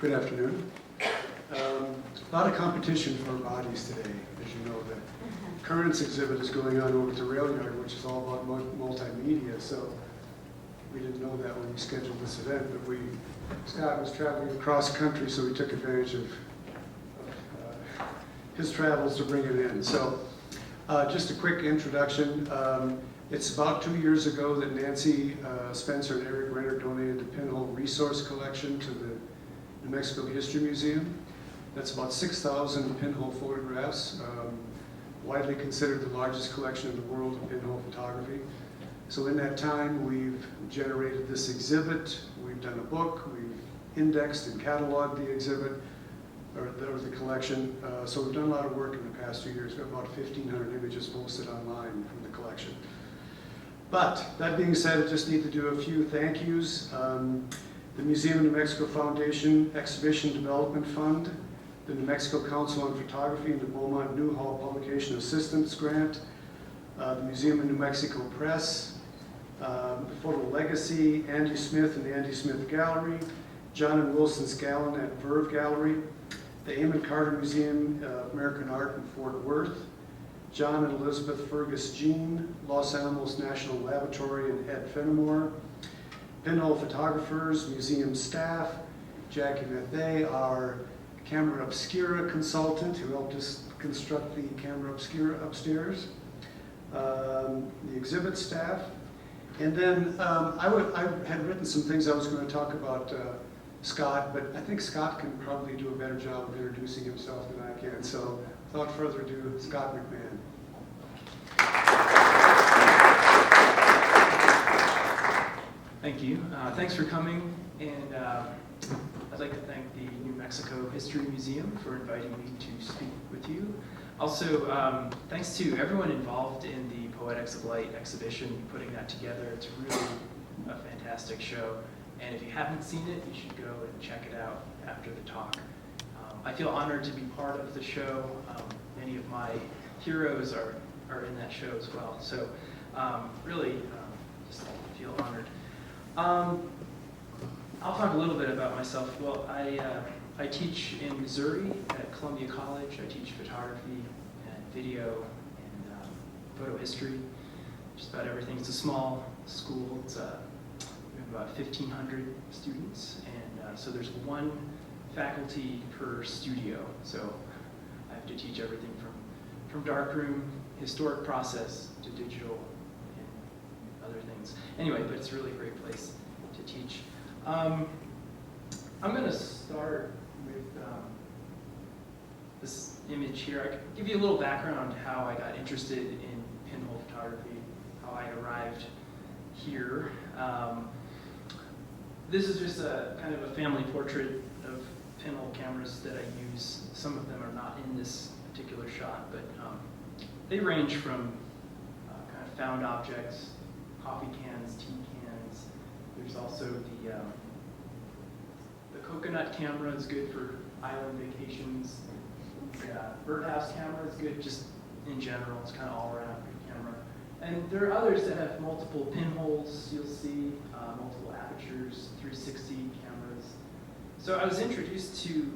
Good afternoon. A lot of competition for our bodies today. As you know, the Currents exhibit is going on over at the rail yard, which is all about multimedia. So we didn't know that when we scheduled this event, but Scott was traveling across country, so we took advantage of his travels to bring it in. So just a quick introduction. It's about 2 years ago that Nancy Spencer and Eric Renner donated the Pinhole Resource Collection to the New Mexico History Museum. That's about 6,000 pinhole photographs, widely considered the largest collection in the world of pinhole photography. So in that time, we've generated this exhibit, we've done a book, we've indexed and cataloged the exhibit, or the collection. So we've done a lot of work in the past 2 years. We've got about 1,500 images posted online from the collection. But that being said, I just need to do a few thank yous. The Museum of New Mexico Foundation Exhibition Development Fund, the New Mexico Council on Photography and the Beaumont Newhall Publication Assistance Grant, the Museum of New Mexico Press, the Photo Legacy, Andy Smith and the Andy Smith Gallery, John and Wilson Scallon at Verve Gallery, the Amon Carter Museum of American Art in Fort Worth, John and Elizabeth Fergus Jean, Los Alamos National Laboratory and Ed Fenimore, Pinhole photographers, museum staff, Jackie Mathey, our camera obscura consultant who helped us construct the camera obscura upstairs, the exhibit staff, and then I had written some things I was going to talk about Scott, but I think Scott can probably do a better job of introducing himself than I can. So without further ado, Scott McMahon. Thank you. Thanks for coming, and I'd like to thank the New Mexico History Museum for inviting me to speak with you. Also, thanks to everyone involved in the Poetics of Light exhibition, putting that together. It's really a fantastic show, and if you haven't seen it, you should go and check it out after the talk. I feel honored to be part of the show. Many of my heroes are in that show as well, so really just feel honored. I'll talk a little bit about myself. Well, I teach in Missouri at Columbia College. I teach photography and video and photo history, just about everything. It's a small school. It's we have about 1,500 students, and so there's one faculty per studio. So I have to teach everything from darkroom, historic process, to digital, and other things. Anyway, but it's a really great place to teach. I'm going to start with this image here. I can give you a little background how I got interested in pinhole photography, how I arrived here. This is just a kind of a family portrait of pinhole cameras that I use. Some of them are not in this particular shot, but they range from kind of found objects, coffee cans, tea cans. There's also the coconut camera is good for island vacations. The birdhouse camera is good just in general. It's kind of all around good camera. And there are others that have multiple pinholes. You'll see multiple apertures, 360 cameras. So I was introduced to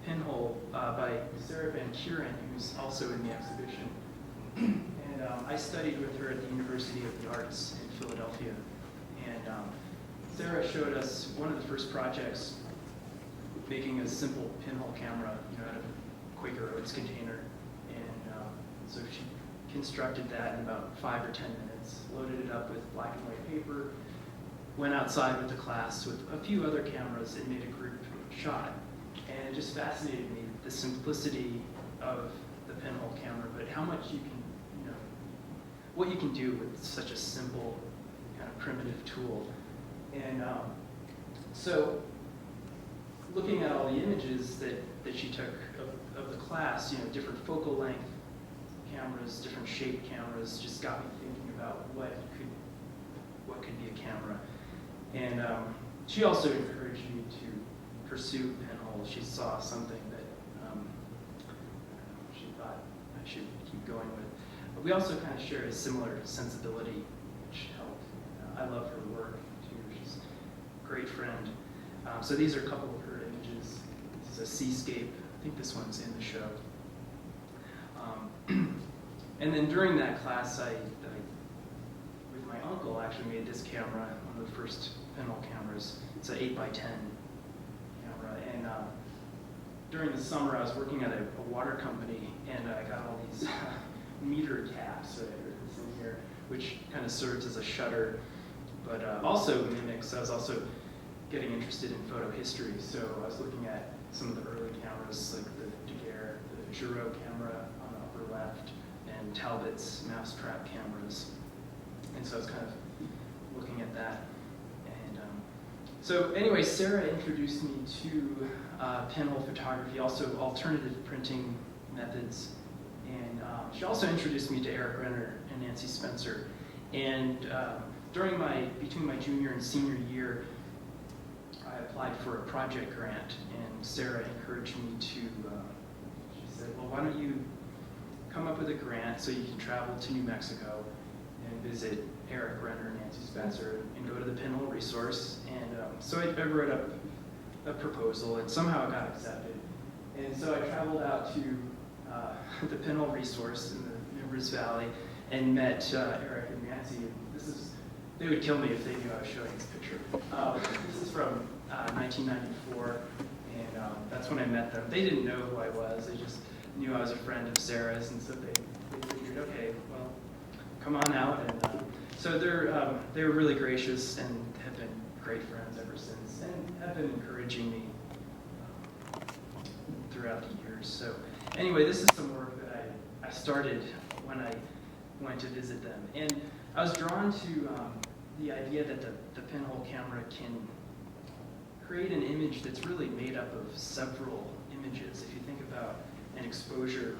pinhole by Sarah Van Kuren, who's also in the exhibition. And I studied with her at the University of the Arts in Philadelphia. And Sarah showed us one of the first projects making a simple pinhole camera, out of a Quaker Oats container. And so she constructed that in about 5 or 10 minutes, loaded it up with black and white paper, went outside with the class with a few other cameras and made a group shot. And it just fascinated me, the simplicity of the pinhole camera, but how much you can, what you can do with such a simple, kind of primitive tool. And so, looking at all the images that she took of the class, different focal length cameras, different shaped cameras, just got me thinking about what could be a camera. And she also encouraged me to pursue pinhole. She saw something that she thought I should keep going with. But we also kind of share a similar sensibility, which helped. I love her work too. She's a great friend. So these are a couple of her images. a seascape. I think this one's in the show. And then during that class, I with my uncle, actually made this camera, one of the first Pinhole cameras. It's an 8x10 camera. And during the summer, I was working at a water company, and I got all these meter caps that are in here, which kind of serves as a shutter, but also mimics. I was also getting interested in photo history, so I was looking at some of the early cameras, like the Daguerre, the Giraud camera on the upper left, and Talbot's mousetrap cameras. And so I was kind of looking at that. And so anyway, Sarah introduced me to pinhole photography, also alternative printing methods. And she also introduced me to Eric Renner and Nancy Spencer. And between my junior and senior year, I applied for a project grant, and Sarah encouraged me to, she said, well, why don't you come up with a grant so you can travel to New Mexico and visit Eric Renner and Nancy Spencer and go to the Pinhole resource. And so I wrote up a proposal, and somehow it got accepted. And so I traveled out to the Pinhole resource in the Rivers Valley and met Eric and Nancy. They would kill me if they knew I was showing this picture. This is from 1994, and that's when I met them. They didn't know who I was. They just knew I was a friend of Sarah's, and so they figured, okay, well, come on out. And so they were really gracious and have been great friends ever since, and have been encouraging me throughout the years. So anyway, this is some work that I started when I went to visit them. And I was drawn to the idea that the Pinhole camera can create an image that's really made up of several images. If you think about an exposure,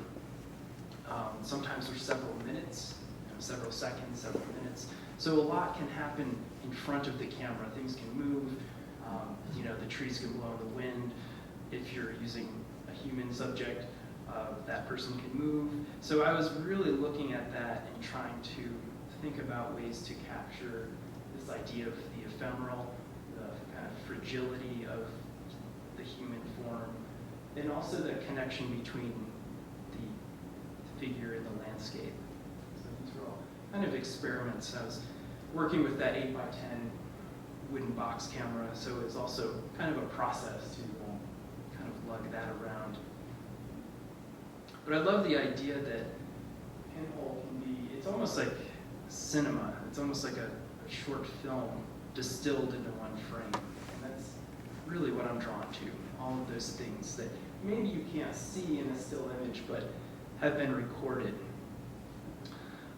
sometimes there's several minutes, several seconds, several minutes. So a lot can happen in front of the camera. Things can move, the trees can blow in the wind. If you're using a human subject, that person can move. So I was really looking at that and trying to think about ways to capture this idea of the ephemeral, the kind of fragility of the human form, and also the connection between the figure and the landscape. So these were all kind of experiments. I was working with that 8x10 wooden box camera, so it's also kind of a process to kind of lug that around. But I love the idea that Pinhole can be, it's almost like cinema. It's almost like a short film distilled into one frame. And that's really what I'm drawn to. All of those things that maybe you can't see in a still image, but have been recorded.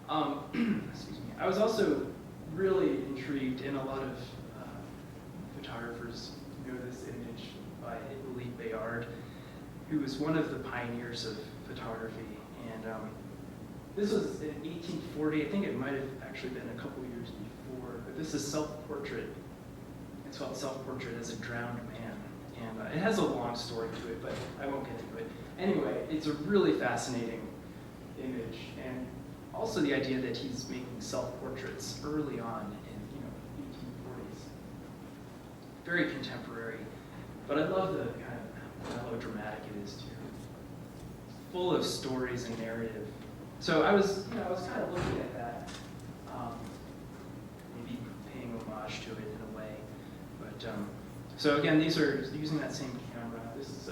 Excuse me. I was also really intrigued, and a lot of photographers know this image by Hippolyte Bayard, who was one of the pioneers of photography. And this was in 1840. I think it might have actually been a couple years before, but this is self-portrait. It's called Self-Portrait as a Drowned Man. And it has a long story to it, but I won't get into it. Anyway, it's a really fascinating image. And also the idea that he's making self-portraits early on in 1840s. Very contemporary. But I love the kind of melodramatic it is too. Full of stories and narrative. So I was kind of looking at that, maybe paying homage to it in a way. But so again, these are using that same camera. This is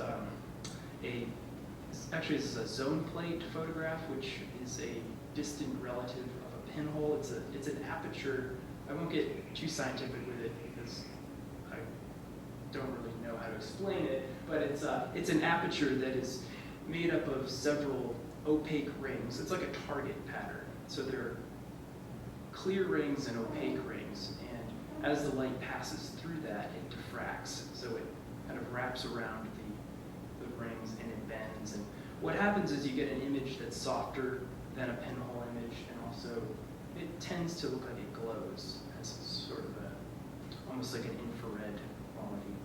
this is a zone plate photograph, which is a distant relative of a pinhole. It's an aperture. I won't get too scientific with it because I don't really know how to explain it. But it's an aperture that is made up of several opaque rings. It's like a target pattern. So there are clear rings and opaque rings, and as the light passes through that, it diffracts. So it kind of wraps around the rings and it bends. And what happens is you get an image that's softer than a pinhole image, and also it tends to look like it glows as sort of almost like an infrared quality.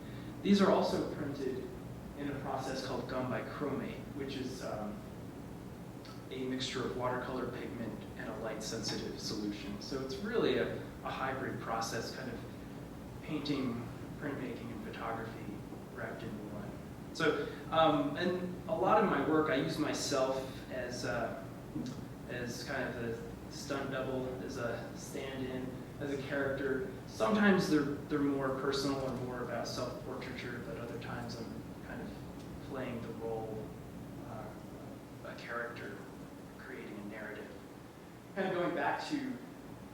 These are also printed in a process called gum bichromate, which is a mixture of watercolor pigment and a light-sensitive solution. So it's really a hybrid process, kind of painting, printmaking, and photography wrapped into one. So, and a lot of my work, I use myself as kind of a stunt double, as a stand-in, as a character. Sometimes they're more personal or more about self-portraiture, but other times I'm kind of playing the role of a character, creating a narrative. Kind of going back to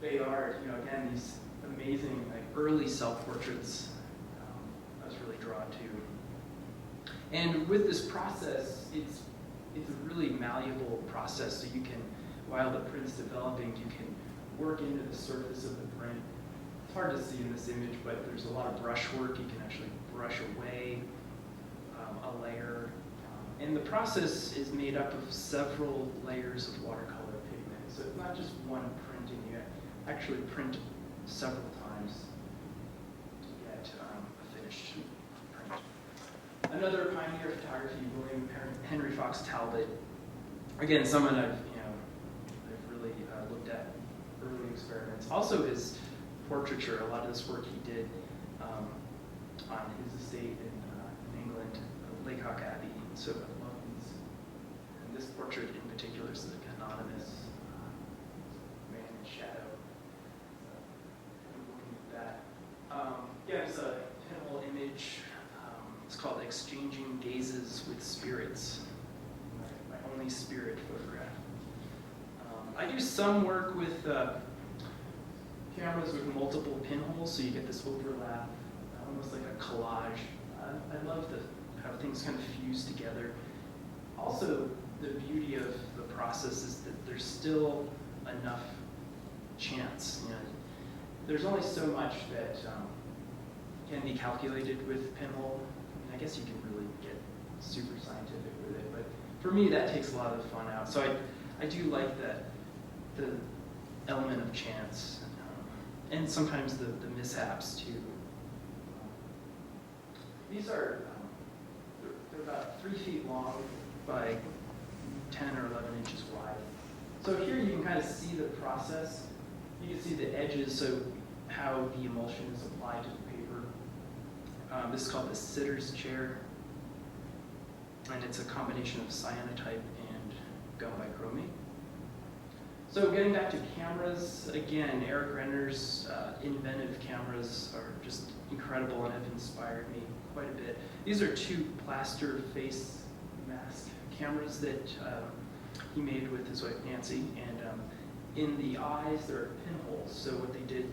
Bay Art, again, these amazing early self-portraits I was really drawn to. And with this process, it's a really malleable process, so you can, while the print's developing, you can work into the surface of the print. It's hard to see in this image, but there's a lot of brush work. You can actually brush away a layer. And the process is made up of several layers of watercolor pigment. So it's not just one printing. You actually print several times to get a finished print. Another pioneer of photography, William Henry Fox Talbot. Again, someone I've really looked at early experiments. Also his portraiture, a lot of this work he did on his estate in England, Laycock Abbey. So I love these. And this portrait in particular is like anonymous man in shadow. So I'm looking at that. Yeah, it's a Pinhole image. It's called Exchanging Gazes with Spirits. My only spirit photograph. I do some work with cameras with multiple pinholes, so you get this overlap, almost like a collage. I love how things kind of fuse together. Also, the beauty of the process is that there's still enough chance. There's only so much that can be calculated with pinhole. I guess you can really get super scientific with it, but for me that takes a lot of the fun out. So I do like the element of chance, and sometimes the mishaps too. These are they're about 3 feet long by 10 or 11 inches wide. So here you can kind of see the process. You can see the edges, so how the emulsion is applied to the paper. This is called the sitter's chair, and it's a combination of cyanotype and gum bichromate. So getting back to cameras, again, Eric Renner's inventive cameras are just incredible and have inspired me quite a bit. These are 2 plaster face mask cameras that he made with his wife Nancy, and in the eyes there are pinholes. So what they did,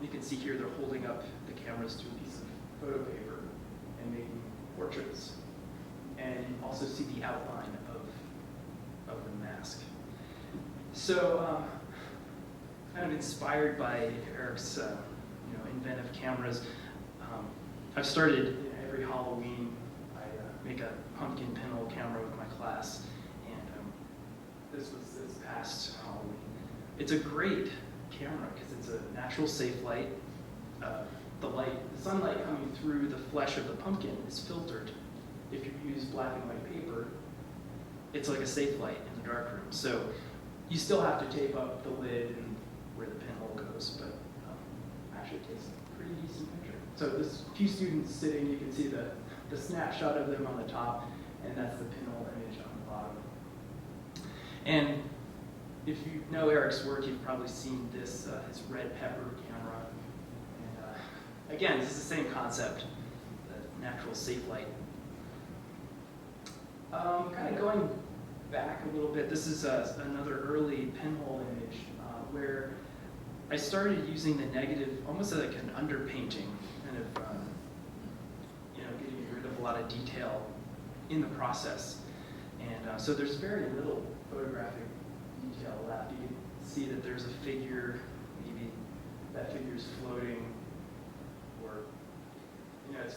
you can see here, they're holding up the cameras to a piece of photo paper and making portraits. And you also see the outline of the mask. So, kind of inspired by Eric's inventive cameras, I've started every Halloween, I make a pumpkin pinhole camera with my class, and this was this past Halloween. It's a great camera because it's a natural safe light. The sunlight coming through the flesh of the pumpkin is filtered. If you use black and white paper, it's like a safe light in the darkroom. So you still have to tape up the lid and where the pinhole goes, but actually it takes a pretty decent picture. So there's a few students sitting, you can see the snapshot of them on the top, and that's the pinhole image on the bottom. And if you know Eric's work, you've probably seen this, his red pepper camera. And again, this is the same concept, the natural safe light. Kind of going back a little bit, this is another early pinhole image where I started using the negative almost like an underpainting, kind of getting rid of a lot of detail in the process. And so there's very little photographic detail left. You can see that there's a figure, maybe that figure's floating, or it's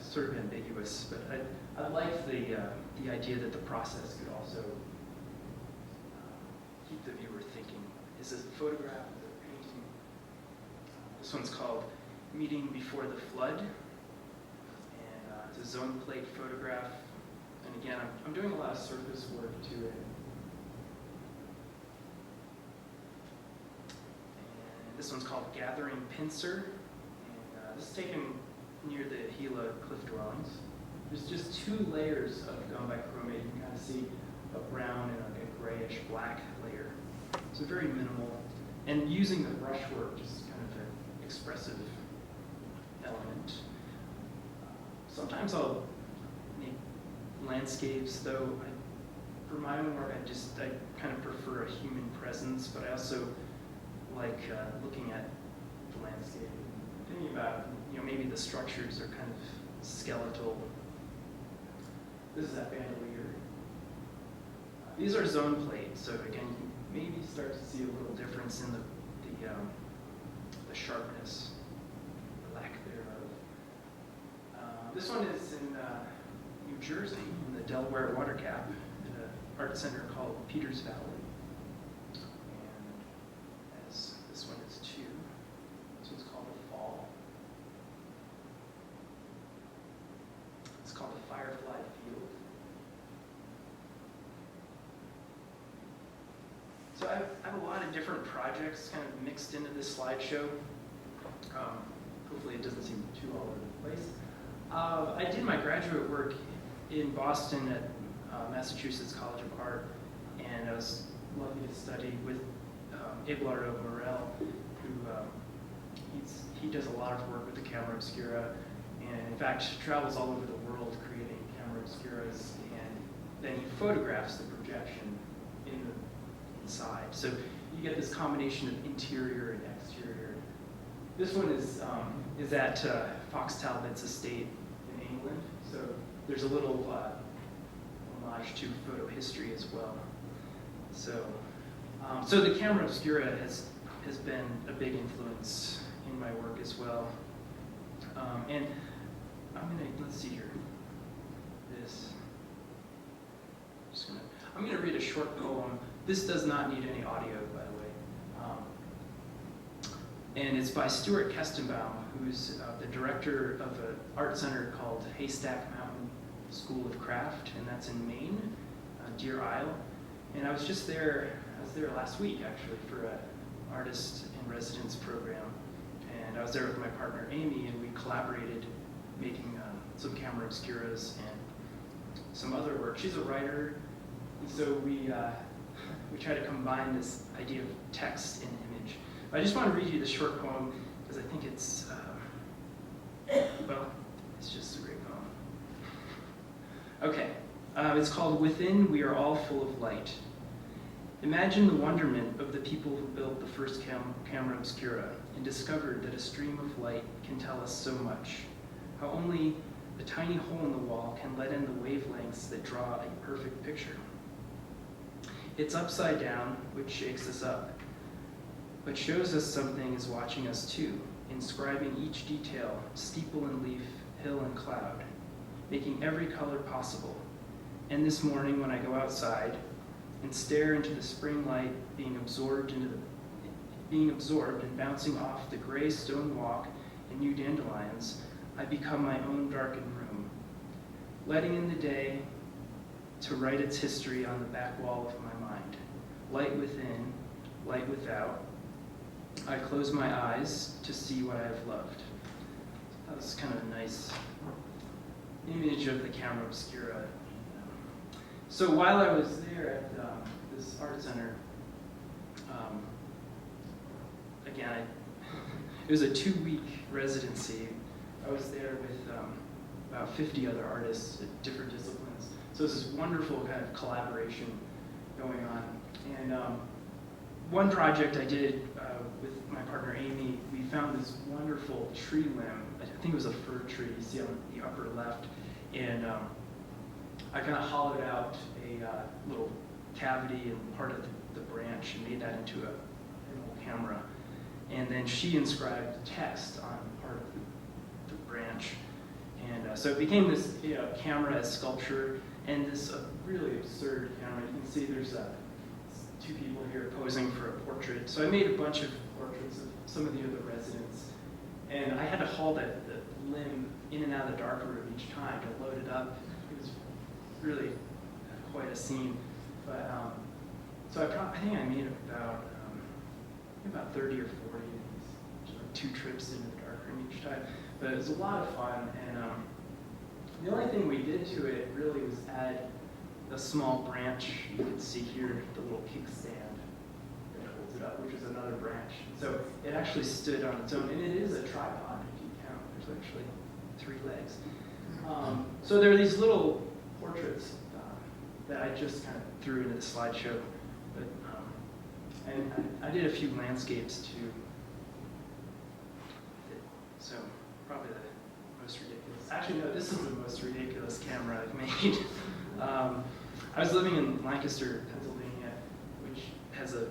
sort of ambiguous. But I like the idea that the process could also keep the viewer thinking. Is this a photograph? Is it a painting? This one's called Meeting Before the Flood, and it's a zone plate photograph. And again, I'm doing a lot of surface work to it. And this one's called Gathering Pincer, and this is taken near the Gila cliff dwellings. There's just 2 layers of gum bichromate. You can kind of see a brown and like a grayish black layer. So very minimal. And using the brushwork, just kind of an expressive element. Sometimes I'll make landscapes, though. For my own work, I kind of prefer a human presence, but I also like looking at the landscape, thinking about, maybe the structures are kind of skeletal. This is that bandolier. These are zone plates, so again, you can maybe start to see a little difference in the sharpness, or lack thereof. This one is in New Jersey, in the Delaware Water Gap, at an art center called Peters Valley. And as this one is too. This one's called The Fall. It's called The Firefly Field. So I have a lot of different projects kind of mixed into this slideshow. Hopefully it doesn't seem too all over the place. I did my graduate work in Boston at Massachusetts College of Art, and I was lucky to study with Abelardo Morel, who he does a lot of work with the camera obscura, and in fact travels all over the world creating camera obscuras, and then he photographs the projection inside. So you get this combination of interior and exterior. This one is at Fox Talbot's estate in England. So there's a little homage to photo history as well. So, so the camera obscura has been a big influence in my work as well. And let's see here. I'm gonna read a short poem. This does not need any audio, by the way. And it's by Stuart Kestenbaum, who's the director of an art center called Haystack Mountain School of Craft, and that's in Maine, Deer Isle. And I was there last week, actually, for an artist in residence program. And I was there with my partner, Amy, and we collaborated making some camera obscuras and some other work. She's a writer, and so we try to combine this idea of text and image. But I just want to read you this short poem because I think it's, it's just a great poem. Okay, it's called Within We Are All Full of Light. Imagine the wonderment of the people who built the first camera obscura and discovered that a stream of light can tell us so much. How only a tiny hole in the wall can let in the wavelengths that draw a perfect picture. It's upside down, which shakes us up, but shows us something is watching us too, inscribing each detail, steeple and leaf, hill and cloud, making every color possible. And this morning when I go outside and stare into the spring light being absorbed and bouncing off the gray stone walk and new dandelions, I become my own darkened room, letting in the day to write its history on the back wall of my mind. Light within, light without. I close my eyes to see what I have loved. That was kind of a nice image of the camera obscura. So while I was there at this art center, again, it was a 2-week residency. I was there with about 50 other artists at different disciplines. So it's this wonderful kind of collaboration going on. And one project I did with my partner Amy, we found this wonderful tree limb. I think it was a fir tree, you see on the upper left. And I kind of hollowed out a little cavity and part of the branch and made that into a pinhole camera. And then she inscribed text on part of the branch. And so it became this camera as sculpture and this really absurd camera. You can see there's 2 people here posing for a portrait. So I made a bunch of portraits of some of the other residents. And I had to haul the limb in and out of the darkroom each time to load it up. It was really quite a scene. But so I think I made about 30 or 40 of these, 2 trips into the darkroom each time. But it was a lot of fun, and The only thing we did to it really was add a small branch. You can see here the little kickstand that holds it up, which is another branch. So it actually stood on its own, and it is a tripod if you count. There's actually 3 legs. So there are these little portraits that I just kind of threw into the slideshow. But, and I did a few landscapes too. So probably the most ridiculous. Actually, no, this is the most ridiculous camera I've made. I was living in Lancaster, Pennsylvania, which has a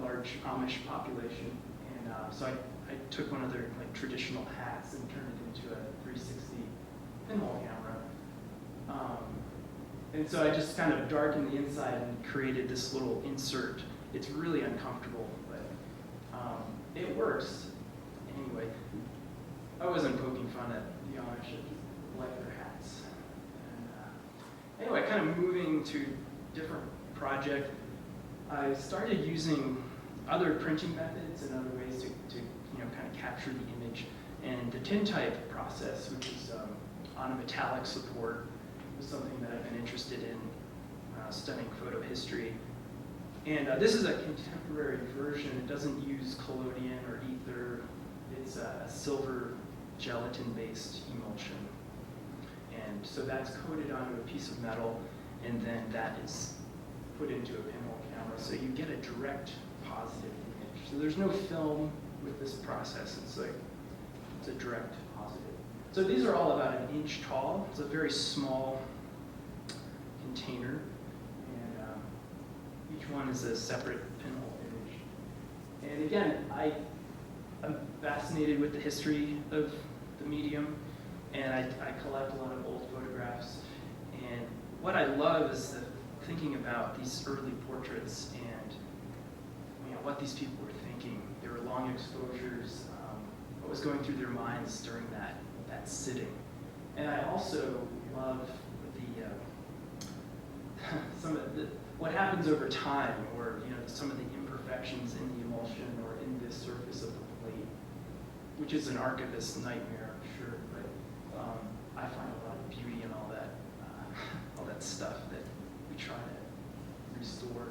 large Amish population, and so I took one of their traditional hats and turned it into a 360 pinhole camera. And so I just kind of darkened the inside and created this little insert. It's really uncomfortable, but it works. Anyway, I wasn't poking fun at the Amish, I just like their hats. And, anyway, kind of moving to different project, I started using other printing methods and other ways to kind of capture the image. And the tintype process, which is on a metallic support, was something that I've been interested in studying photo history. And this is a contemporary version. It doesn't use collodion or ether. It's a silver gelatin-based emulsion. And so that's coated onto a piece of metal, and then that is put into a pinhole camera. So you get a direct positive image. So there's no film with this process. It's a direct positive. So these are all about 1 inch tall. It's a very small container, and each one is a separate pinhole image. And again, I'm fascinated with the history of the medium, and I collect a lot of old photographs. And what I love is thinking about these early portraits and what these people were thinking. There were long exposures, what was going through their minds during that sitting. And I also love what happens over time, or some of the imperfections in the emulsion or in the surface of the plate, which is an archivist's nightmare, I'm sure. But I find a lot of beauty in all that stuff that we try to restore.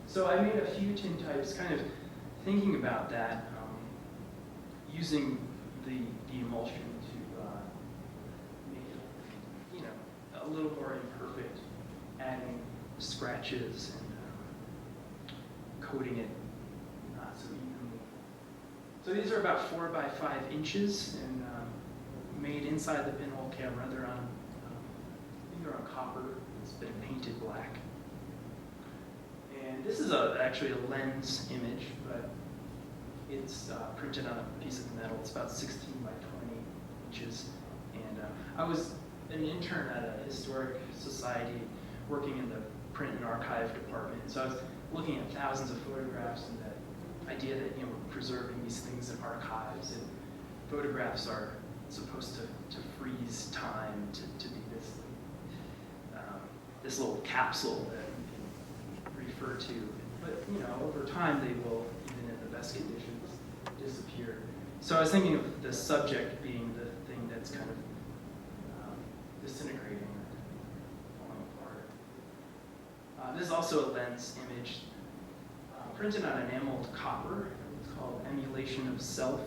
So I made a few tintypes, kind of thinking about that, using the emulsion to make it, a little more imperfect, adding scratches and coating it not so evenly. So these are about 4 by 5 inches and made inside the pinhole camera. They're on, I think they're on copper. It's been painted black. And this is actually a lens image, but it's printed on a piece of metal. It's about 16 by 20 inches. And I was an intern at a historic society working in the print and archive department. So I was looking at thousands of photographs, and that idea that we're preserving these things in archives, and photographs are supposed to freeze time, to be this little capsule that you can refer to. But over time they will, even in the best conditions, disappear. So I was thinking of the subject being the thing that's kind of disintegrating or falling apart. This is also a lens image printed on enameled copper. It's called Emulation of Self,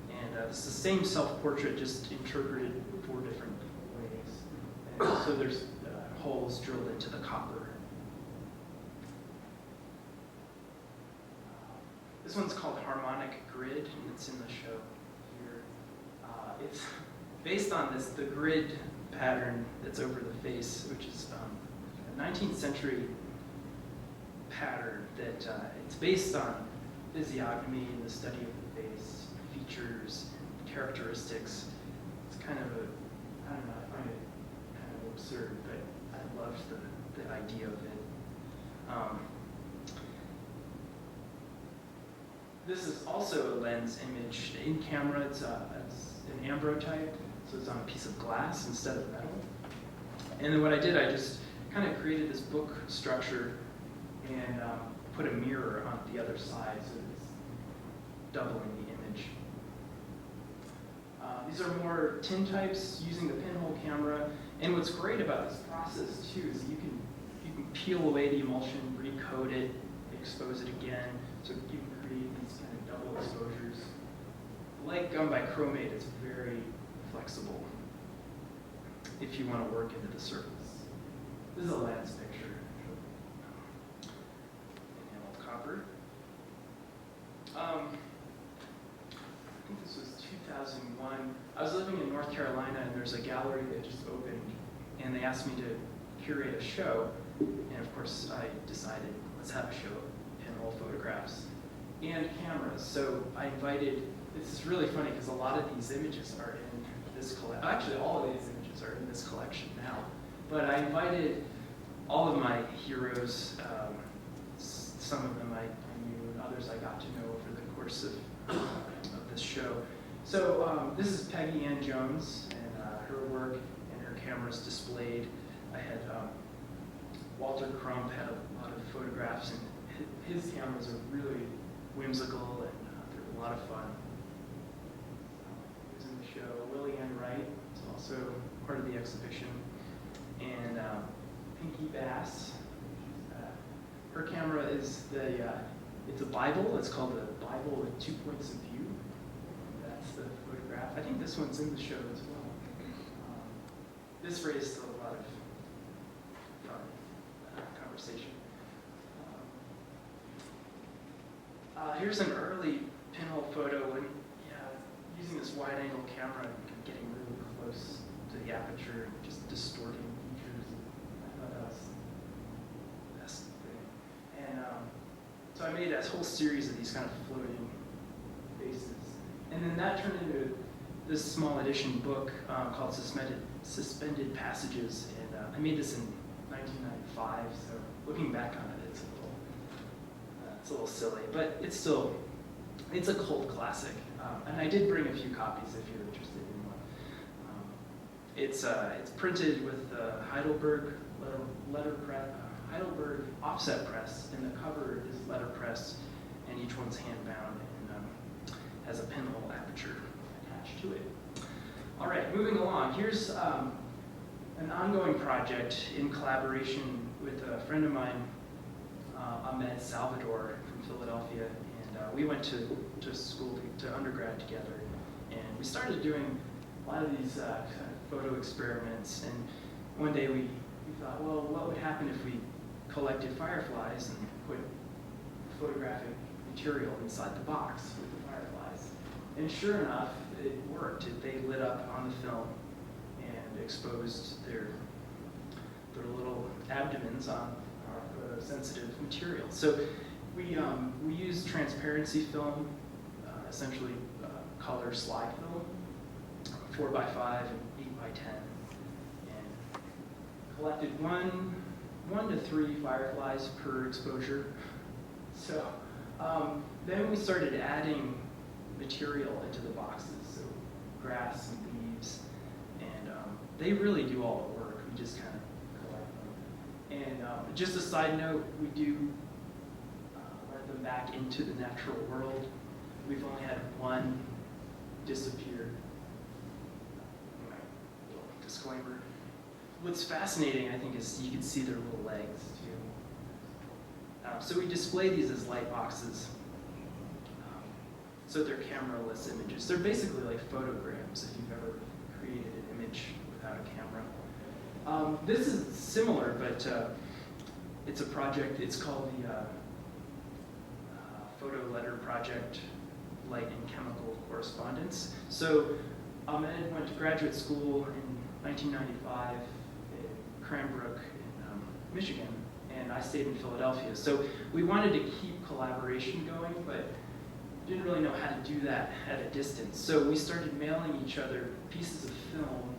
and it's the same self-portrait, just interpreted 4 different ways. And so there's holes drilled into the copper. This one's called Harmonic Grid, and it's in the show here. It's based on the grid pattern that's over the face, which is a 19th century pattern that it's based on physiognomy and the study of the face, features, characteristics. It's kind of I don't know, I find it kind of absurd, but I loved the idea of it. This is also a lens image in camera. It's an ambrotype, so it's on a piece of glass instead of metal. And then what I did, I just kind of created this book structure and put a mirror on the other side, so it's doubling the image. These are more tin types using the pinhole camera. And what's great about this process too is you can peel away the emulsion, recoat it, expose it again, so you can create these kind of double exposures. Like gum bichromate, it's very flexible if you want to work into the surface. This is a lens picture. Enameled copper. I think this was 2001. I was living in North Carolina, and there's a gallery that just opened, and they asked me to curate a show. And of course, I decided, let's have a show of pinhole photographs and cameras. So I invited, this is really funny because a lot of these images are in this collection. Actually, all of these images are in this collection now. But I invited all of my heroes. Some of them I knew, and others I got to know over the course of this show. So this is Peggy Ann Jones, and her work and her cameras displayed. I had Walter Crump had a lot of photographs, and his cameras are really whimsical and they're a lot of fun. He was in the show. Willie Ann Wright is also part of the exhibition, and Pinky Bass. Her camera is it's a Bible. It's called the Bible with 2 points of view. That's the photograph. I think this one's in the show as well. This raised a lot of fun conversation. Here's an early pinhole photo when using this wide-angle camera and getting really close to the aperture and just distorting features. I thought that was the best thing. And so I made a whole series of these kind of floating faces. And then that turned into this small edition book called Suspended Passages. And I made this in 1995, so looking back on it, it's a little silly, but it's a cult classic. And I did bring a few copies if you're interested in one. It's printed with Heidelberg Heidelberg offset press, and the cover is letterpress, and each one's hand-bound and has a pinhole aperture attached to it. All right, moving along. Here's an ongoing project in collaboration with a friend of mine, Ahmed Salvador from Philadelphia, and we went to school, to undergrad together, and we started doing a lot of these kind of photo experiments, and one day we thought, well, what would happen if we collected fireflies and put photographic material inside the box with the fireflies? And sure enough, it worked. They lit up on the film and exposed their little abdomens on our photosensitive material. So we used transparency film, essentially color slide film, 4x5 and 8x10, and collected one to three fireflies per exposure. So then we started adding material into the boxes, so grass and leaves, and they really do all the work. We just kind of collect them. And just a side note, we do let them back into the natural world. We've only had one disappear. Little disclaimer. What's fascinating, I think, is you can see their little legs too. So we display these as light boxes. So they're camera-less images. They're basically like photograms if you've ever created an image without a camera. This is similar, but it's a project. It's called the Photo Letter Project, Light and Chemical Correspondence. So Ahmed went to graduate school in 1995 in Cranbrook in Michigan, and I stayed in Philadelphia. So we wanted to keep collaboration going, but didn't really know how to do that at a distance. So we started mailing each other pieces of film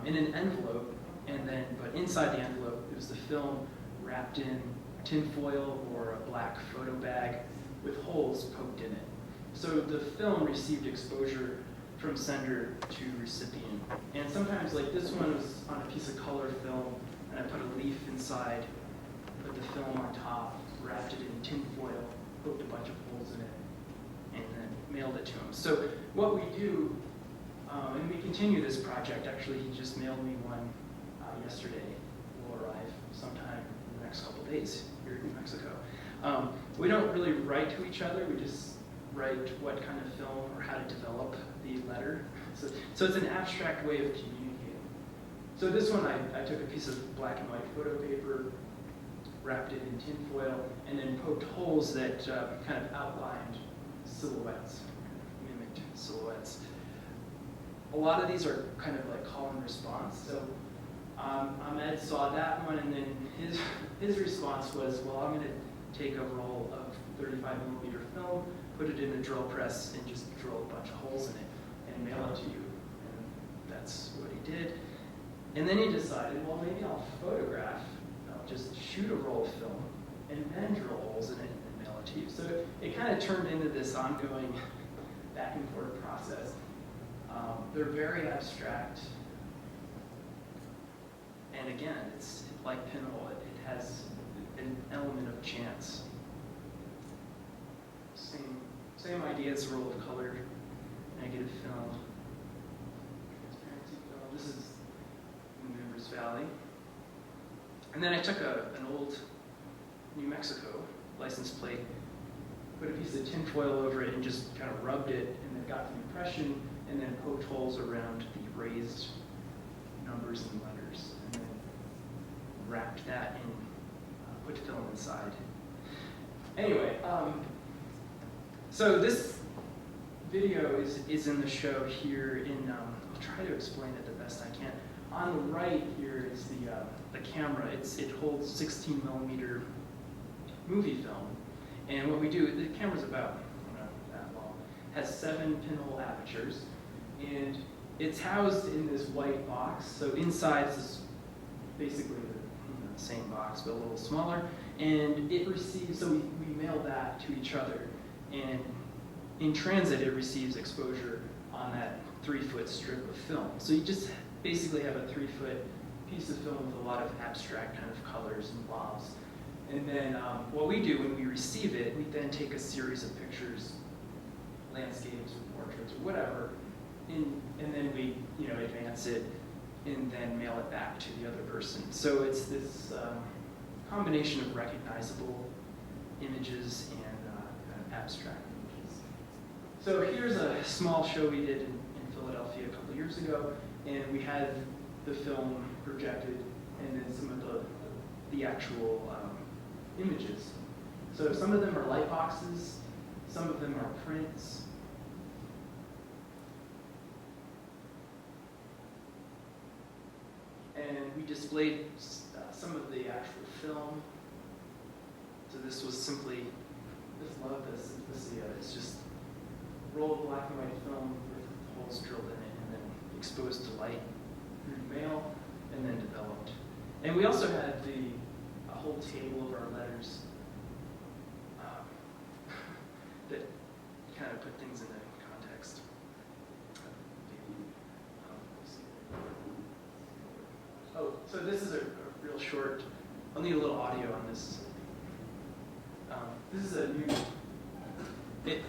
in an envelope, but inside the envelope it was the film wrapped in tin foil or a black photo bag with holes poked in it. So the film received exposure from sender to recipient. And sometimes, like this one was on a piece of color film, and I put a leaf inside, put the film on top, wrapped it in tin foil, poked a bunch of holes in it, and then mailed it to them. So what we do continue this project, actually he just mailed me one yesterday. Will arrive sometime in the next couple days here in New Mexico. We don't really write to each other, we just write what kind of film or how to develop the letter. So it's an abstract way of communicating. So this one, I took a piece of black and white photo paper, wrapped it in tin foil, and then poked holes that kind of outlined silhouettes, mimicked silhouettes. A lot of these are kind of like call and response. So Ahmed saw that one, and then his response was, well, I'm going to take a roll of 35mm film, put it in a drill press, and just drill a bunch of holes in it and mail it to you. And that's what he did. And then he decided, well, maybe I'll photograph, I'll just shoot a roll of film, and then drill holes in it and mail it to you. So it kind of turned into this ongoing back and forth process. They're very abstract. And again, it's like Pinhole, it has an element of chance. Same idea as roll of colored negative film, transparency film. This is in Members Valley. And then I took an old New Mexico license plate, put a piece of tin foil over it, and just kind of rubbed it, and then got the impression, and then poked holes around the raised numbers and letters, and then wrapped that in, put film inside. Anyway, so this video is in the show here in, I'll try to explain it the best I can. On the right here is the camera. It holds 16mm movie film. And what we do, the camera's about, I don't know, that long, has 7 pinhole apertures. And it's housed in this white box. So inside is basically the same box, but a little smaller. And it receives, so we mail that to each other. And in transit, it receives exposure on that 3-foot strip of film. So you just basically have a 3-foot piece of film with a lot of abstract kind of colors and blobs. And then what we do when we receive it, we then take a series of pictures, landscapes or portraits or whatever, and then we advance it and then mail it back to the other person. So it's this combination of recognizable images and abstract images. So here's a small show we did in Philadelphia a couple years ago, and we had the film projected and then some of the actual images. So some of them are light boxes, some of them are prints. And we displayed some of the actual film. So this was simply, just love the simplicity of it. It's just roll of black and white film with holes drilled in it and then exposed to light through mail and then developed. And we also had a whole table of our letters that kind of put things into context. Oh, so this is a real short, I'll need a little audio on this. This is a new, it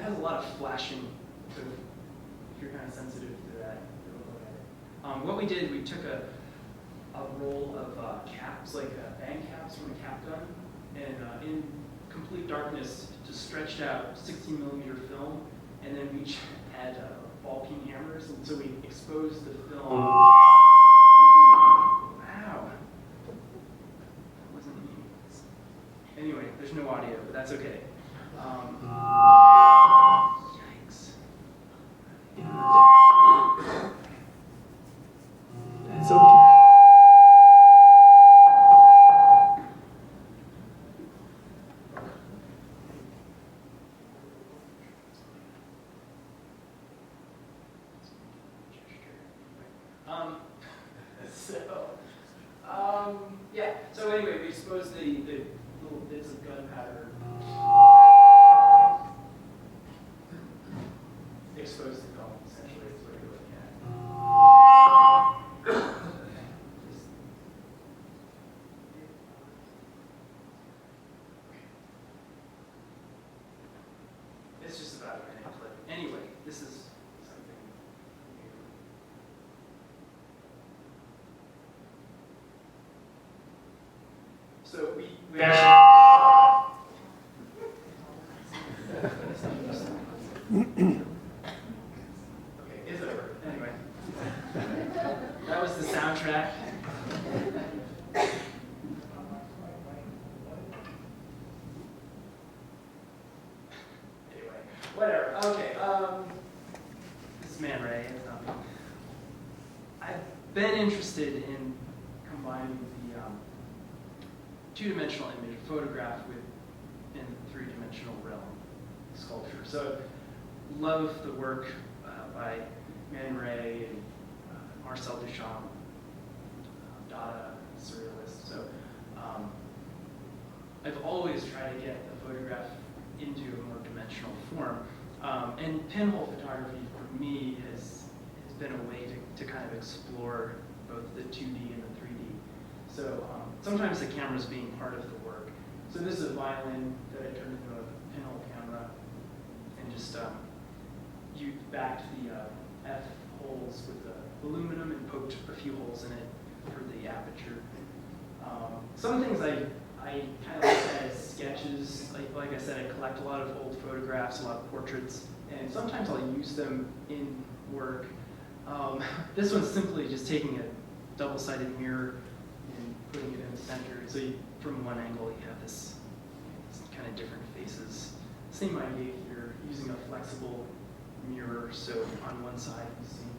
has a lot of flashing, so if you're kind of sensitive to that, you'll look at it. What we did, we took a roll of caps, like bang caps from a cap gun, and in complete darkness, just stretched out 16mm film, and then we had ball peen hammers, and so we exposed the film. Wow. That wasn't me. Anyway, there's no audio, but that's okay. Yikes. So. Yeah, so anyway, we exposed the little bits of gunpowder. Exposed the film, essentially, is what you're looking at. It's just about a minute clip. Anyway, this is something new. So we actually. Okay, it's over. Anyway, that was the soundtrack. Anyway, whatever. Okay. This is Man Ray. I've been interested in combining the two-dimensional image photograph in three-dimensional realm sculpture. So, love the work by Man Ray and Marcel Duchamp, Dada, surrealist. So, I've always tried to get the photograph into a more dimensional form. And pinhole photography for me has been a way to kind of explore both the 2D and the 3D. So sometimes the camera's being part of the work. So this is a violin that I turned into a pinhole camera and just backed the F holes with the aluminum and poked a few holes in it for the aperture. Some things I kind of look at as sketches. Like I said, I collect a lot of old photographs, a lot of portraits, and sometimes I'll use them in work. This one's simply just taking a double-sided mirror and putting it in the center. So from one angle, you have this kind of different faces. Same idea here, using a flexible mirror. So on one side, you see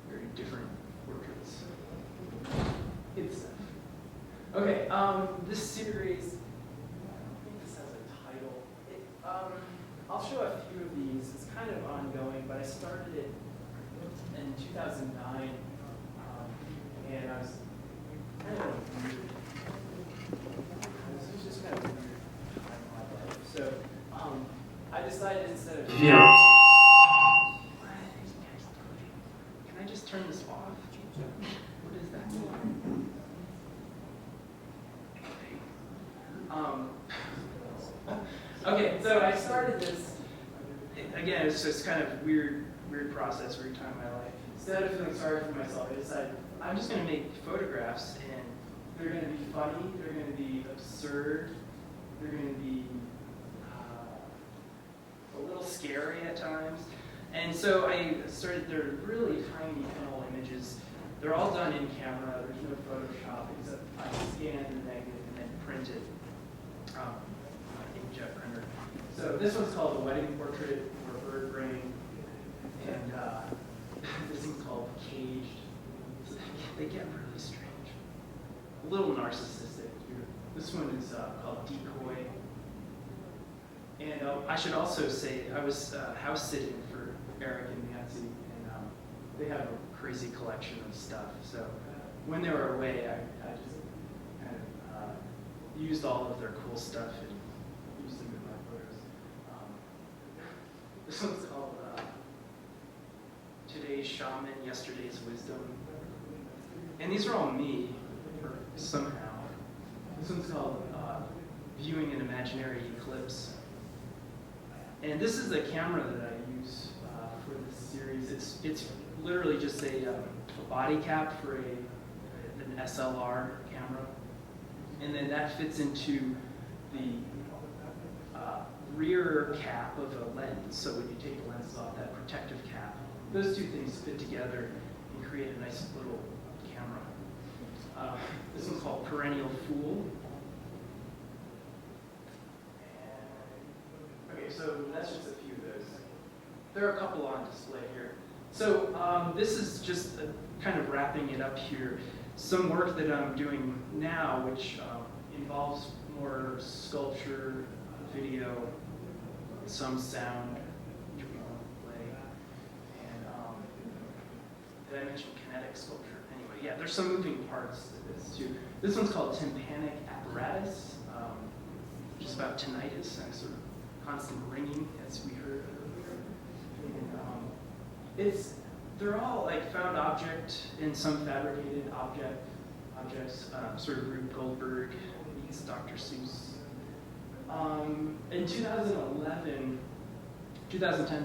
very different portraits. Good stuff. Okay, this series, I don't think this has a title. I'll show a few of these. It's kind of ongoing, but I started it in 2009, and I was kind of weird. This was just kind of a weird time in my life. So I decided instead of Can I just turn this off? What is that? Okay, so I started this, again, it's just kind of weird process, weird time in my life. Instead of feeling sorry for myself, I decided I'm just going to make photographs, and they're going to be funny, they're going to be absurd, they're going to be a little scary at times. And so I started, they're really tiny pinhole images. They're all done in camera, there's no Photoshop, except I scan the negative and then print it. Inkjet printer. So this one's called The Wedding Portrait or Bird Brain, and this one's called Caged. So they get really strange, a little narcissistic here. This one is called Decoy. And I should also say I was house sitting for Eric and Nancy, and they have a crazy collection of stuff. So when they were away, I just kind of used all of their cool stuff and used them in my photos. This one's called Today's Shaman, Yesterday's Wisdom. And these are all me, somehow. This one's called Viewing an Imaginary Eclipse. And this is the camera that I use for this series. It's literally just a body cap for an SLR camera. And then that fits into the rear cap of a lens. So when you take the lenses off, that protective cap, those two things fit together and create a nice little camera. This one's called Perennial Fool. Okay, so that's just a few of those. There are a couple on display here. So this is just kind of wrapping it up here. Some work that I'm doing now, which involves more sculpture, video, some sound, which we won't play. And did I mention kinetic sculpture? Anyway, yeah, there's some moving parts to this too. This one's called Tympanic Apparatus, which is about tinnitus and sort of constant ringing, as we heard earlier. And they're all like found object and some fabricated objects, sort of Rube Goldberg meets Dr. Seuss. In 2010,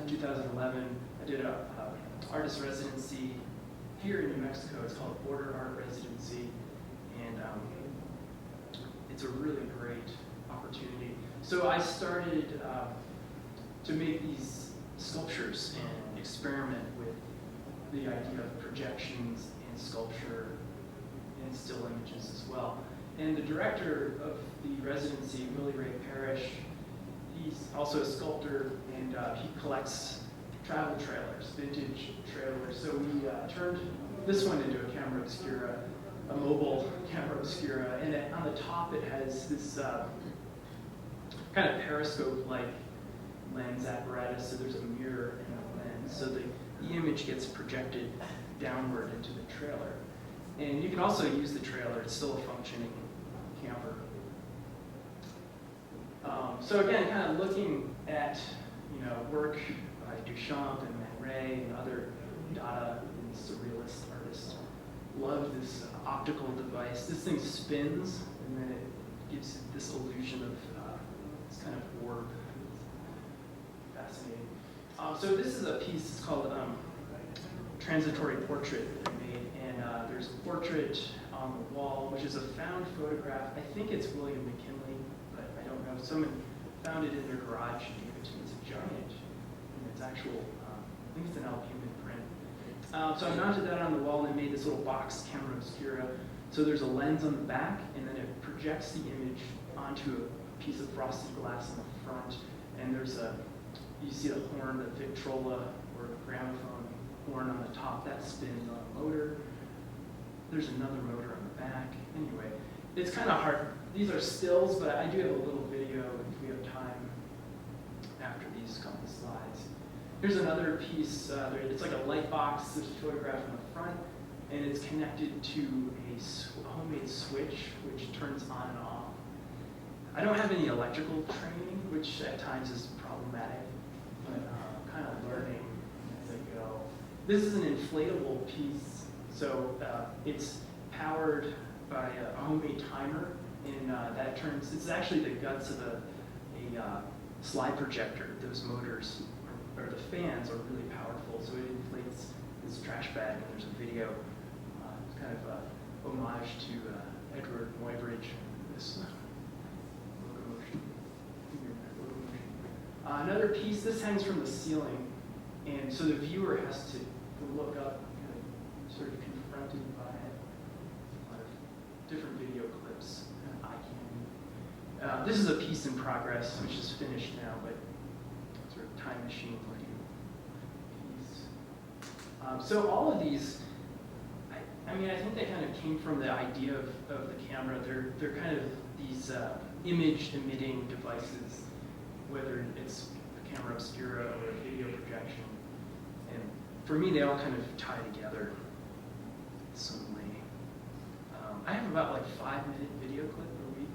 2011, I did an artist residency here in New Mexico. It's called Border Art Residency, and it's a really great opportunity. So I started to make these sculptures and experiment with the idea of projections and sculpture and still images as well. And the director of the residency, Willie Ray Parrish, he's also a sculptor, and he collects travel trailers, vintage trailers. So we turned this one into a camera obscura, a mobile camera obscura, and on the top it has this kind of periscope-like lens apparatus, so there's a mirror and a lens, so the image gets projected downward into the trailer. And you can also use the trailer, it's still a functioning camper. So again, kind of looking at work by Duchamp and Man Ray and other Dada and surrealist artists. Love this optical device. This thing spins, and then it gives this illusion of this kind of orb. Fascinating. So this is a piece, it's called Transitory Portrait that I made, and there's a portrait on the wall, which is a found photograph. I think it's William McKinley, but I don't know. Someone found it in their garage and gave it to me. It's a giant, and it's actual, I think it's an albumin print. So I mounted that on the wall and made this little box camera obscura. So there's a lens on the back, and then it projects the image onto a piece of frosted glass on the front, and there's you see the horn, the Victrola or gramophone horn on the top, that spins on a motor. There's another motor on the back. Anyway, it's kind of hard. These are stills, but I do have a little video if we have time after these couple slides. Here's another piece. It's like a light box. There's a photograph in the front, and it's connected to a homemade switch, which turns on and off. I don't have any electrical training, which at times is problematic, but kind of learning as I go. This is an inflatable piece, so it's powered by a homemade timer, and that turns, it's actually the guts of a slide projector. Those motors, or the fans, are really powerful, so it inflates this trash bag, and there's a video. It's kind of a homage to Edward Muybridge, this locomotion. Another piece, this hangs from the ceiling, and so the viewer has to look up, kind of sort of confronted by a lot of different video clips, eye candy. This is a piece in progress, which is finished now, but sort of time machine looking piece. So all of these, I mean, I think they kind of came from the idea of the camera. They're kind of these image-emitting devices, whether it's a camera obscura or a video projection. And for me, they all kind of tie together in some way. I have about like 5-minute video clip a week.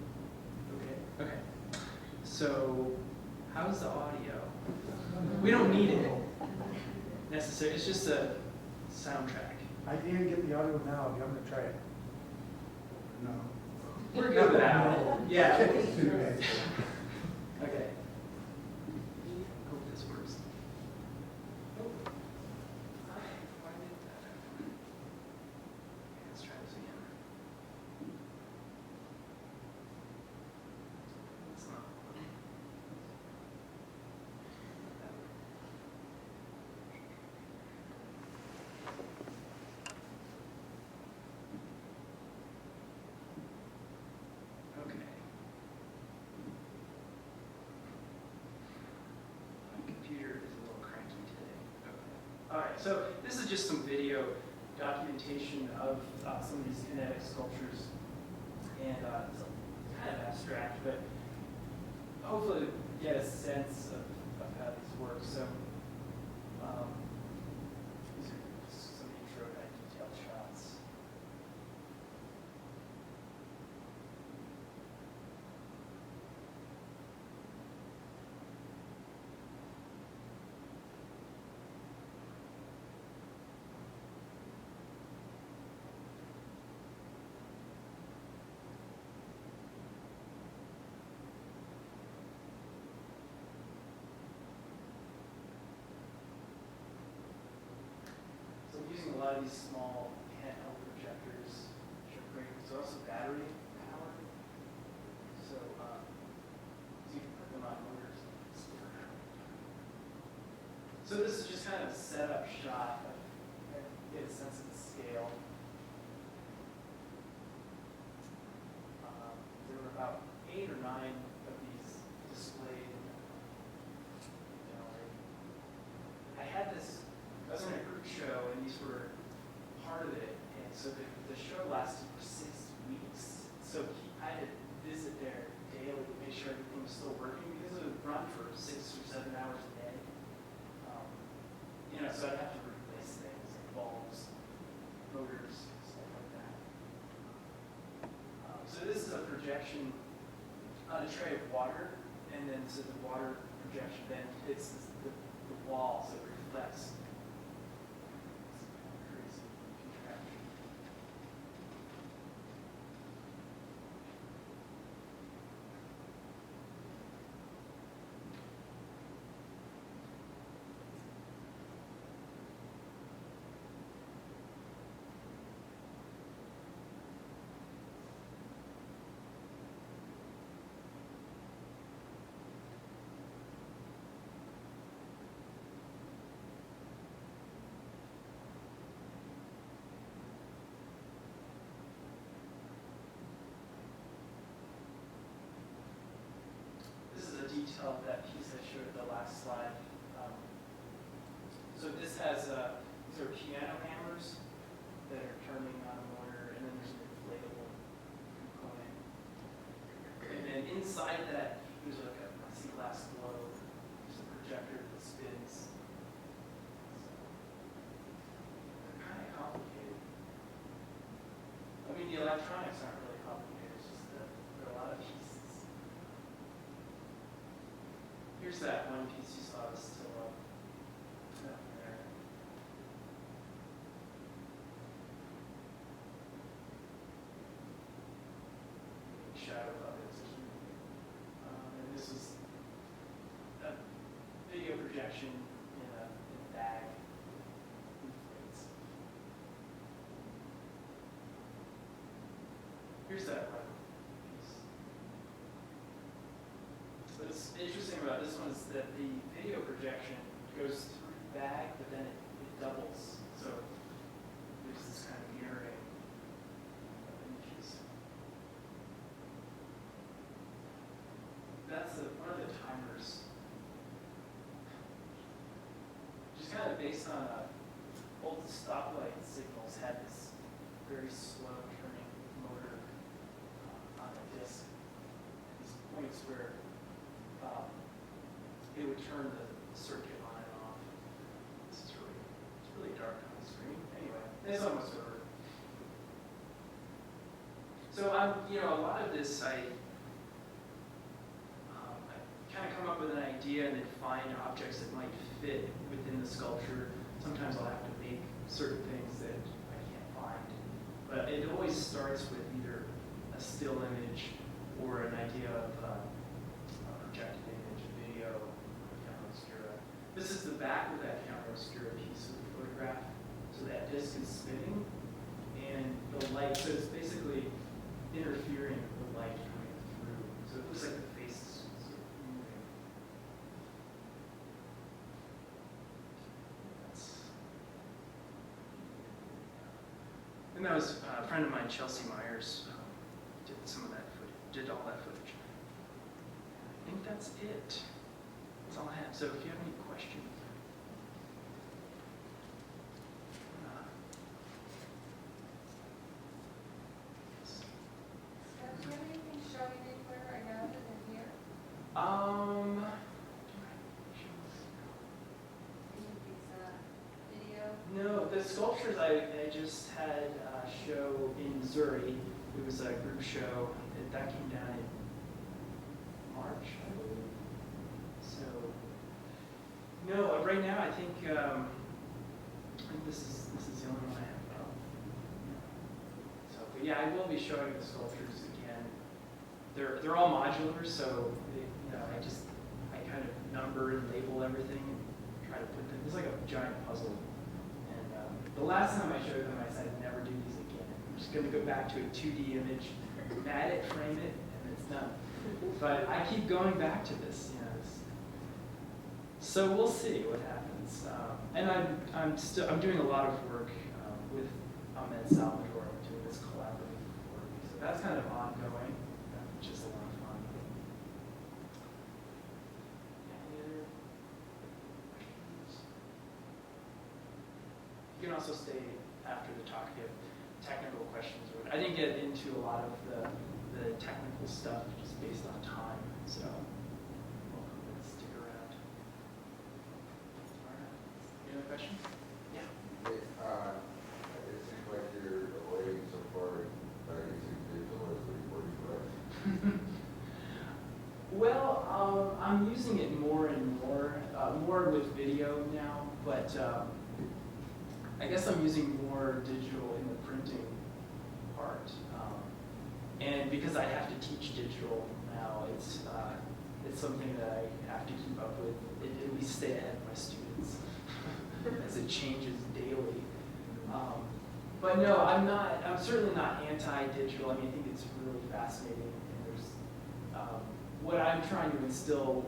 Okay. Okay. So, how's the audio? We don't need it necessarily. It's just a soundtrack. I can't get the audio now. You want to try it? No. We're good with that. Yeah. Okay. Okay. Hope this works. Why did that happen? Let's try this again. It's not. Okay. My computer is a little cranky today. Okay. All right, so this is just some video documentation of some of these kinetic sculptures. And it's kind of abstract, but hopefully get a sense of how these work. So these are some intro kind of detailed shots. So I'm using a lot of these small handheld projectors, which are great. It's also battery powered. So you can put them on motors. So this is just kind of a setup shot of get a sense of the scale. There were about 8 or 9 of these displayed. I had this, I was in a group show and these were part of it. And so the show lasted for 6 weeks. So I had to visit there daily to make sure everything was still working because it would run for 6 or 7 hours a day. So I'd have to replace things like bulbs, motors, stuff like that. So this is a projection on a tray of water, and then so the water projection then hits the wall, so it reflects. It's kind of crazy contraption. This is a detail of that piece I showed at the last slide. So this has, these are piano hammers that are turning on a motor, and then there's an inflatable component. And then inside that, there's like a plexiglass globe. There's a projector that spins. So, they're kind of complicated. I mean, the electronics aren't really complicated, it's just that there are a lot of pieces. Here's that one piece you saw that's still up there. Shadow puppets. And this is a video projection in a bag. Inflates. Here's that one piece. What's interesting about this one is that the video projection goes through the bag, but then it doubles. So there's this kind of mirroring of images. That's one of the timers. Just kind of based on old stoplight signals had this very slow turning motor on a disc. These points where it would turn the circuit on and off. This is really dark on the screen. Anyway, it's almost over. So a lot of this I kind of come up with an idea and then find objects that might fit within the sculpture. Sometimes I'll have to make certain things that I can't find. But it always starts with either a still image or an idea of a projected image, a video, camera obscura. This is the back of that camera obscura piece of the photograph. So that disc is spinning and the light, so it's basically interfering with the light coming through. So it looks like the face is sort of moving. And that was a friend of mine, Chelsea Myers, did some of that footage, did all that footage. I think that's it. That's all I have. So if you have any questions. Do you have anything showing anywhere right now other than here? Any video? No, the sculptures I just had a show in Missouri. It was a group show. That came down in March, I believe. So, no, right now I think this is the only one I have up. So, but yeah, I will be showing the sculptures again. They're all modular, so I kind of number and label everything and try to put them. It's like a giant puzzle. And the last time I showed them, I said I'd never do these again. I'm just going to go back to a 2D image, mat it, frame it, and it's done. But I keep going back to this, you know. So we'll see what happens. And I'm doing a lot of work with El Salvador, doing this collaborative work. So that's kind of ongoing, which is a lot of fun. Any other questions? You can also stay after the talk if you have technical questions. I didn't get into a lot of the technical stuff just based on time, so welcome to stick around. All right. Any other questions? Yeah. It seems like you're avoiding so far using digital as the recording device. Well, I'm using it more and more with video now, but I guess I'm using more digital in the printing part. And because I have to teach digital now, it's something that I have to keep up with, at least stay ahead of my students as it changes daily. But no, I'm certainly not anti-digital. I mean, I think it's really fascinating. And there's, what I'm trying to instill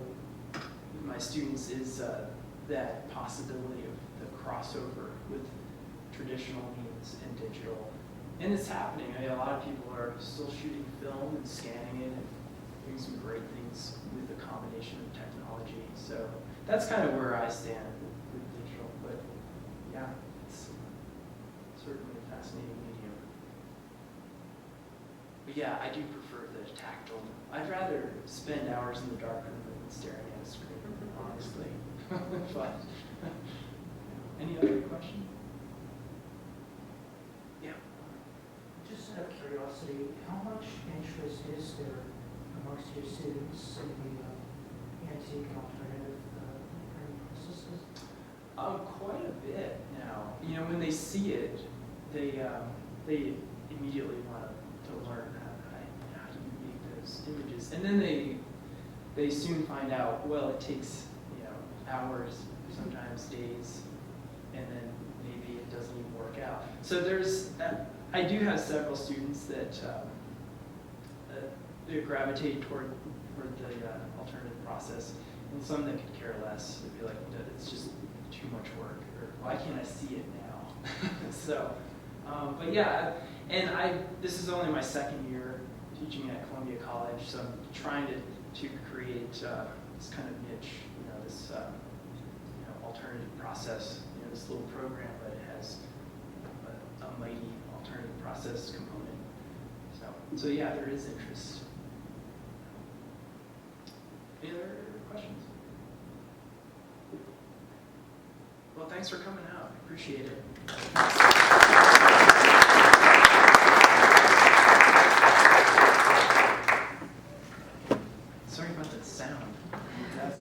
with my students is that possibility of the crossover with traditional means and digital. And it's happening. I mean, a lot of people are still shooting film and scanning it and doing some great things with the combination of technology. So that's kind of where I stand with digital. But yeah, it's certainly a fascinating medium. But yeah, I do prefer the tactile. I'd rather spend hours in the dark room than staring at a screen, honestly. But any other questions? Yeah. Just out of curiosity, how much interest is there amongst your students in the antique and alternative printing processes? Quite a bit now. You know, when they see it, they immediately want to learn how do you make those images, and then they soon find out. Well, it takes hours, sometimes days, and then maybe it doesn't even work out. So there's. I do have several students that they gravitate toward the alternative process, and some that could care less. They'd be like, it's just too much work, or why can't I see it now? So, but yeah, and this is only my second year teaching at Columbia College, so I'm trying to create this kind of niche, this alternative process, this little program, but it has a mighty alternative process component. So yeah, there is interest. Any other questions? Well, thanks for coming out. I appreciate it.